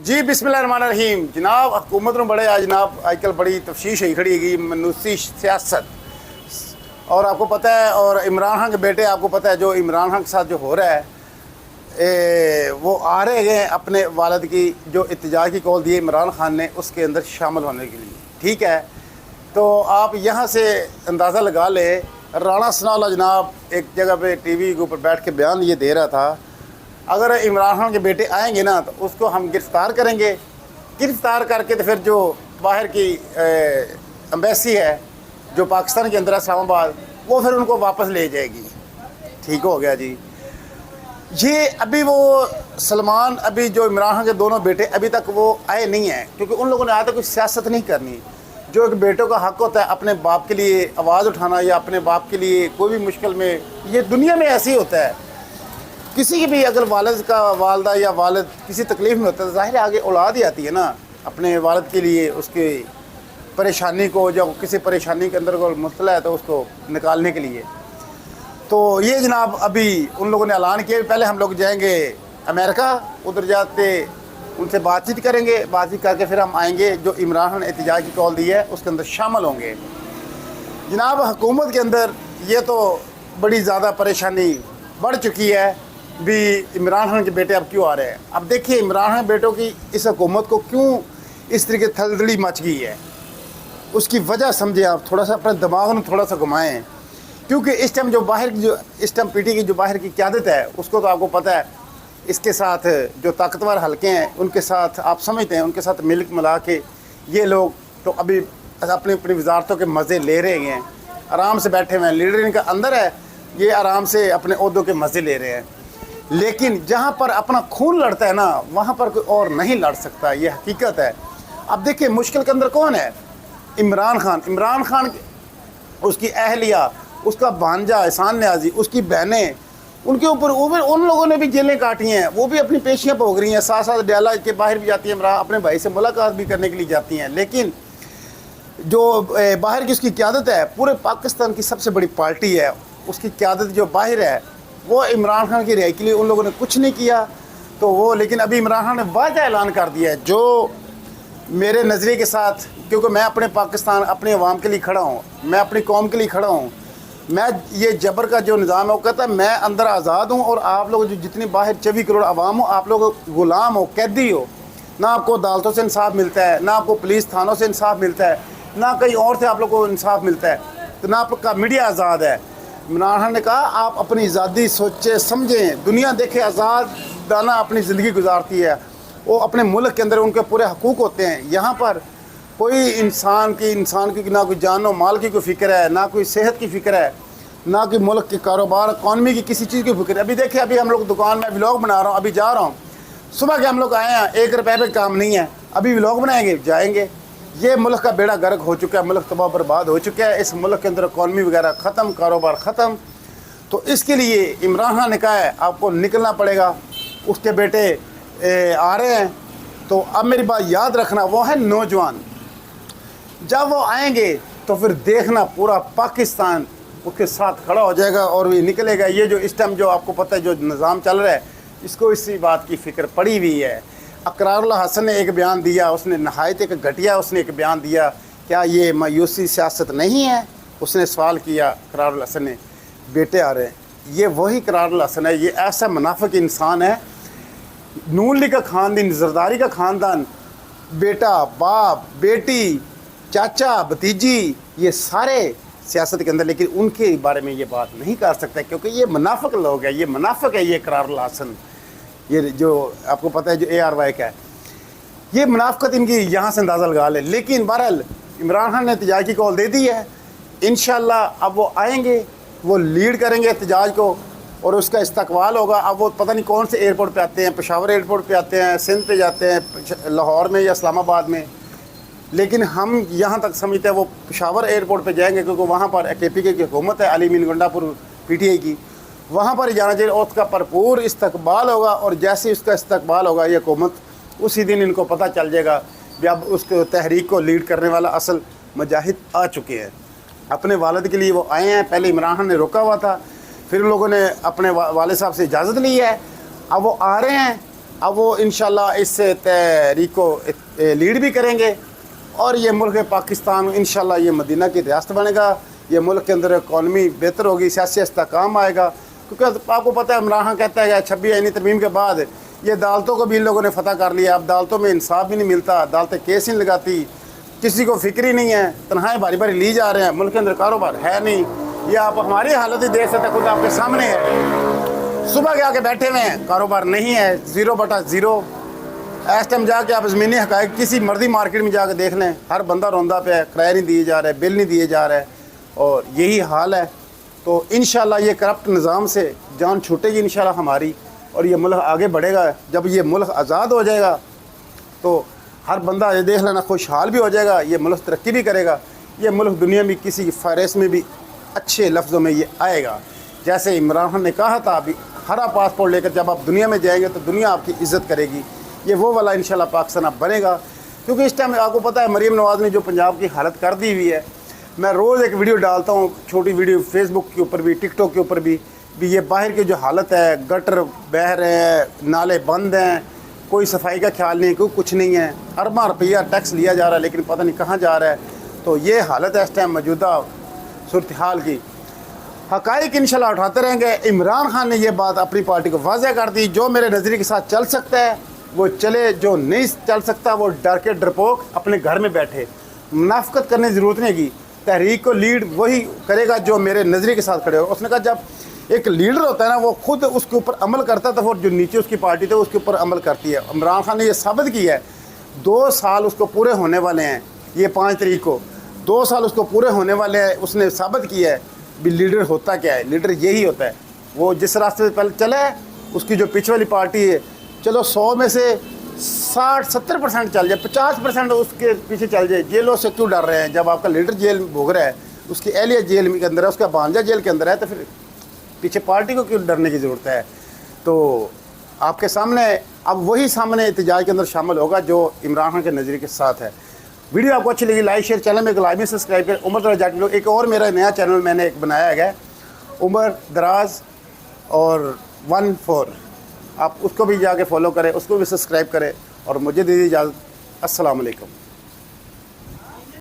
जी बिस्मिल्लाहिर्रहमानिर्रहीम। जनाब हुकूमत में बड़े जनाब आजकल बड़ी तफ्शीश ही खड़ी है मनूसी सियासत। और आपको पता है, और इमरान खान के बेटे आपको पता है जो इमरान खान के साथ जो हो रहा है, वो आ रहे गए अपने वालिद की जो इत्तेजाज की कॉल दी इमरान खान ने उसके अंदर शामिल होने के लिए। ठीक है, तो आप यहाँ से अंदाज़ा लगा ले, राणा सनाउल्लाह जनाब एक जगह पे टीवी के ऊपर बैठ के बयान ये दे रहा था, अगर इमरान खान के बेटे आएंगे ना तो उसको हम गिरफ़्तार करेंगे, गिरफ़्तार करके तो फिर जो बाहर की एम्बेसी है जो पाकिस्तान के अंदर है इस्लामाबाद, वो फिर उनको वापस ले जाएगी। ठीक हो गया जी। ये अभी वो सलमान, अभी जो इमरान खान के दोनों बेटे अभी तक वो आए नहीं हैं, क्योंकि उन लोगों ने आज तक कोई सियासत नहीं करनी। जो एक बेटों का हक़ होता है अपने बाप के लिए आवाज़ उठाना या अपने बाप के लिए कोई भी मुश्किल में, ये दुनिया में ऐसे ही होता है। किसी की भी अगर वालिद का वालदा या वालिद किसी तकलीफ़ में होता है तो ज़ाहिर है आगे औलाद ही आती है ना अपने वालिद के लिए, उसकी परेशानी को, जब किसी परेशानी के अंदर को मुब्तला है तो उसको निकालने के लिए। तो ये जनाब अभी उन लोगों ने ऐलान किया, पहले हम लोग जाएंगे अमेरिका, उधर जाते उनसे बातचीत करेंगे, बातचीत करके फिर हम आएंगे, जो इमरान खान ने एहतजाज की कॉल दी है उसके अंदर शामिल होंगे। जनाब हुकूमत के अंदर ये तो बड़ी ज़्यादा परेशानी बढ़ चुकी है भी, इमरान खान के बेटे अब क्यों आ रहे हैं। अब देखिए इमरान खान बेटों की इस हुकूमत को क्यों इस तरीके थलदड़ी मच गई है, उसकी वजह समझे आप, थोड़ा सा अपने दिमाग में थोड़ा सा घुमाएं। क्योंकि इस टाइम जो बाहर की, जो इस टाइम पीटी की जो बाहर की क़यादत है उसको तो आपको पता है, इसके साथ जो ताकतवर हलके हैं उनके साथ आप समझते हैं, उनके साथ मिल मिला के ये लोग तो अभी अपनी अपनी वजारतों के मज़े ले रहे हैं, आराम से बैठे हुए हैं। लीडर इनका अंदर है, ये आराम से अपने ओहदों के मज़े ले रहे हैं। लेकिन जहाँ पर अपना खून लड़ता है ना, वहाँ पर कोई और नहीं लड़ सकता, ये हकीकत है। अब देखिए मुश्किल के अंदर कौन है, इमरान खान। इमरान खान उसकी अहलिया, उसका भांजा एहसान न्याजी, उसकी बहनें, उनके ऊपर उन लोगों ने भी जेलें काटी हैं, वो भी अपनी पेशियाँ भोग रही हैं, साथ साथ डयाला के बाहर भी जाती हैं, इमरान अपने भाई से मुलाकात भी करने के लिए जाती हैं। लेकिन जो बाहर की उसकी क़यादत है, पूरे पाकिस्तान की सबसे बड़ी पार्टी है, उसकी क़यादत जो बाहर है वो इमरान खान की रिहाई के लिए उन लोगों ने कुछ नहीं किया। तो वो, लेकिन अभी इमरान खान ने वाज़ेह ऐलान कर दिया है जो मेरे नज़रिए के साथ, क्योंकि मैं अपने पाकिस्तान, अपने अवाम के लिए खड़ा हूँ, मैं अपनी कौम के लिए खड़ा हूँ। मैं ये जबर का जो निज़ाम है वो कहता है मैं अंदर आज़ाद हूँ और आप लोग जो जितनी बाहर 24 करोड़ अवाम हो, आप लोग ग़ुलाम हो, कैदी हो। ना आपको अदालतों से इंसाफ मिलता है, ना आपको पुलिस थानों से इंसाफ मिलता है, ना कहीं और से आप लोग को इंसाफ मिलता है, तो ना आपका मीडिया आज़ाद है। इमरान खान ने कहा आप अपनी आज़ादी सोचें समझें, दुनिया देखे आज़ाद दाना अपनी ज़िंदगी गुजारती है, वो अपने मुल्क के अंदर उनके पूरे हकूक़ होते हैं। यहाँ पर कोई इंसान की ना कोई जान और माल की कोई फ़िक्र है, ना कोई सेहत की फ़िक्र है, ना कि मुल्क के कारोबार इकॉनमी की किसी चीज़ की फ़िक्र है। अभी देखिए अभी हम लोग दुकान में व्लॉग बना रहा हूँ, अभी जा रहा हूँ, सुबह के हम लोग आए हैं, 1 रुपये पे काम नहीं है, अभी व्लॉग बनाएंगे जाएंगे। ये मुल्क का बेड़ा गर्क हो चुका है, मुल्क तबाह बर्बाद हो चुका है, इस मुल्क के अंदर इकॉनमी वगैरह ख़त्म, कारोबार ख़त्म। तो इसके लिए इमरान खान ने कहा है आपको निकलना पड़ेगा, उसके बेटे आ रहे हैं। तो अब मेरी बात याद रखना, वो है नौजवान, जब वो आएंगे तो फिर देखना पूरा पाकिस्तान उसके साथ खड़ा हो जाएगा और भी निकलेगा। ये जो इस टाइम जो आपको पता है जो निज़ाम चल रहा है, इसको इसी बात की फ़िक्र पड़ी हुई है। अकरारुल्लाह हसन ने एक बयान दिया, उसने नहायत एक घटिया उसने एक बयान दिया, क्या ये मायूसी सियासत नहीं है, उसने सवाल किया अकरारुल्लाह हसन ने, बेटे आ रहे हैं। ये वही अकरारुल्लाह हसन है, ये ऐसा मुनाफिक इंसान है। नून लीग का ख़ानदान, ज़रदारी का ख़ानदान, बेटा बाप बेटी चाचा भतीजी, ये सारे सियासत के अंदर, लेकिन उनके बारे में ये बात नहीं कर सकता क्योंकि ये मुनाफिक लोग हैं, ये मुनाफिक है। ये इकरारुल्लाह हसन, ये जो आपको पता है जो ARY का है, ये मुनाफिकत इनकी यहाँ से अंदाज़ा लगा ले। लेकिन बहरहाल इमरान खान ने एहतजाज की कॉल दे दी है, इंशाअल्लाह अब वो आएंगे, वो लीड करेंगे एहतजाज को और उसका इस्तकबाल होगा। अब वो पता नहीं कौन से एयरपोर्ट पे आते हैं, पेशावर एयरपोर्ट पे आते हैं, सिंध पे जाते हैं, लाहौर में या इस्लामाबाद में, लेकिन हम यहाँ तक समझते हैं वो पेशावर एयरपोर्ट पे जाएंगे क्योंकि वहाँ पर KPK की हुकूमत है, अली मीन गंडापुर PTI की, वहाँ पर जाना चाहिए और उसका भरपूर इस्तकबाल होगा। और जैसे उसका इस्तकबाल होगा ये हुकूमत, उसी दिन इनको पता चल जाएगा कि अब उस तहरीक को लीड करने वाला असल मुजाहिद आ चुके हैं। अपने वालिद के लिए वो आए हैं, पहले इमरान खान ने रोका हुआ था, फिर उन लोगों ने अपने वालिद साहब से इजाज़त ली है, अब वो आ रहे हैं اب وہ انشاءاللہ اس تحریک کو لیڈ بھی کریں گے اور یہ ملک پاکستان انشاءاللہ یہ مدینہ کی ریاست بنے گا. یہ ملک کے اندر اکانومی بہتر ہوگی, سیاسی استحکام آئے گا. کیونکہ آپ کو پتہ ہے عمران خان کہتا ہے کہ 26 آئینی ترمیم کے بعد یہ عدالتوں کو بھی ان لوگوں نے فتح کر لیا. اب عدالتوں میں انصاف بھی نہیں ملتا, عدالتیں کیس نہیں لگاتی, کسی کو فکر ہی نہیں ہے, تنخواہیں باری باری لی جا رہے ہیں, ملک کے اندر کاروبار ہے نہیں. یہ آپ ہماری حالت ہی دیکھ سکتے, خود آپ کے سامنے ہے. صبح کے آ کے بیٹھے ہوئے ہیں, کاروبار نہیں ہے, 0/0. اس ٹائم جا کے آپ زمینی حقائق کسی مرضی مارکیٹ میں جا کے دیکھ لیں, ہر بندہ روندہ پہ ہے, کرایہ نہیں دیے جا رہے, بل نہیں دیے جا رہے, اور یہی حال ہے. تو انشاءاللہ یہ کرپٹ نظام سے جان چھوٹے گی انشاءاللہ ہماری, اور یہ ملک آگے بڑھے گا. جب یہ ملک آزاد ہو جائے گا تو ہر بندہ یہ دیکھ لینا خوشحال بھی ہو جائے گا, یہ ملک ترقی بھی کرے گا. یہ ملک دنیا میں کسی فہرست میں بھی اچھے لفظوں میں یہ آئے گا. جیسے عمران خان نے کہا تھا, ابھی ہرا پاسپورٹ لے کر جب آپ دنیا میں جائیں گے تو دنیا آپ کی عزت کرے گی. یہ وہ والا انشاءاللہ پاکستان اب بنے گا. کیونکہ اس ٹائم آپ کو پتہ ہے مریم نواز نے جو پنجاب کی حالت کر دی ہوئی ہے. میں روز ایک ویڈیو ڈالتا ہوں, چھوٹی ویڈیو, فیس بک کے اوپر بھی, ٹک ٹاک کے اوپر بھی یہ باہر کی جو حالت ہے, گٹر بہہ رہے ہیں, نالے بند ہیں, کوئی صفائی کا خیال نہیں, کوئی کچھ نہیں ہے. ارباں روپیہ ٹیکس لیا جا رہا ہے لیکن پتہ نہیں کہاں جا رہا ہے. تو یہ حالت ہے اس ٹائم موجودہ صورتحال کی. حقائق انشاءاللہ اٹھاتے رہیں گے. عمران خان نے یہ بات اپنی پارٹی کو واضح کر دی, جو میرے نظریے کے ساتھ چل سکتا ہے وہ چلے, جو نہیں چل سکتا وہ ڈر کے ڈرپوک اپنے گھر میں بیٹھے. منافقت کرنے کی ضرورت نہیں کی. تحریک کو لیڈ وہی کرے گا جو میرے نظریے کے ساتھ کھڑے ہو. اس نے کہا جب ایک لیڈر ہوتا ہے نا, وہ خود اس کے اوپر عمل کرتا تھا, اور جو نیچے اس کی پارٹی تھے اس کے اوپر عمل کرتی ہے. عمران خان نے یہ ثابت کیا ہے. 2 سال اس کو پورے ہونے والے ہیں, یہ 5 تاریخ کو 2 سال اس کو پورے ہونے والے ہیں. اس نے ثابت کیا ہے بھی لیڈر ہوتا کیا ہے. لیڈر یہی ہوتا ہے, وہ جس راستے سے پہلے چلا ہے, اس کی جو پیچھے والی پارٹی ہے, چلو 100 میں سے 60-70% چل جائے, 50% اس کے پیچھے چل جائے. جیلوں سے کیوں ڈر رہے ہیں؟ جب آپ کا لیڈر جیل بھوگ رہا ہے, اس کی اہلیہ جیل کے اندر ہے, اس کا بھانجا جیل کے اندر ہے, تو پھر پیچھے پارٹی کو کیوں ڈرنے کی ضرورت ہے؟ تو آپ کے سامنے اب وہی سامنے احتجاج کے اندر شامل ہوگا جو عمران خان کے نظریے کے ساتھ ہے. ویڈیو آپ کو اچھی لگی لائک شیئر, چینل میں ایک لائک میں سبسکرائب کریں. عمر دراز جاٹ لوگ, ایک اور میرا نیا چینل میں نے ایک بنایا ہے, عمر دراز اور 14, آپ اس کو بھی جا کے فالو کریں, اس کو بھی سبسکرائب کریں, اور مجھے دیجیے اجازت. السلام علیکم.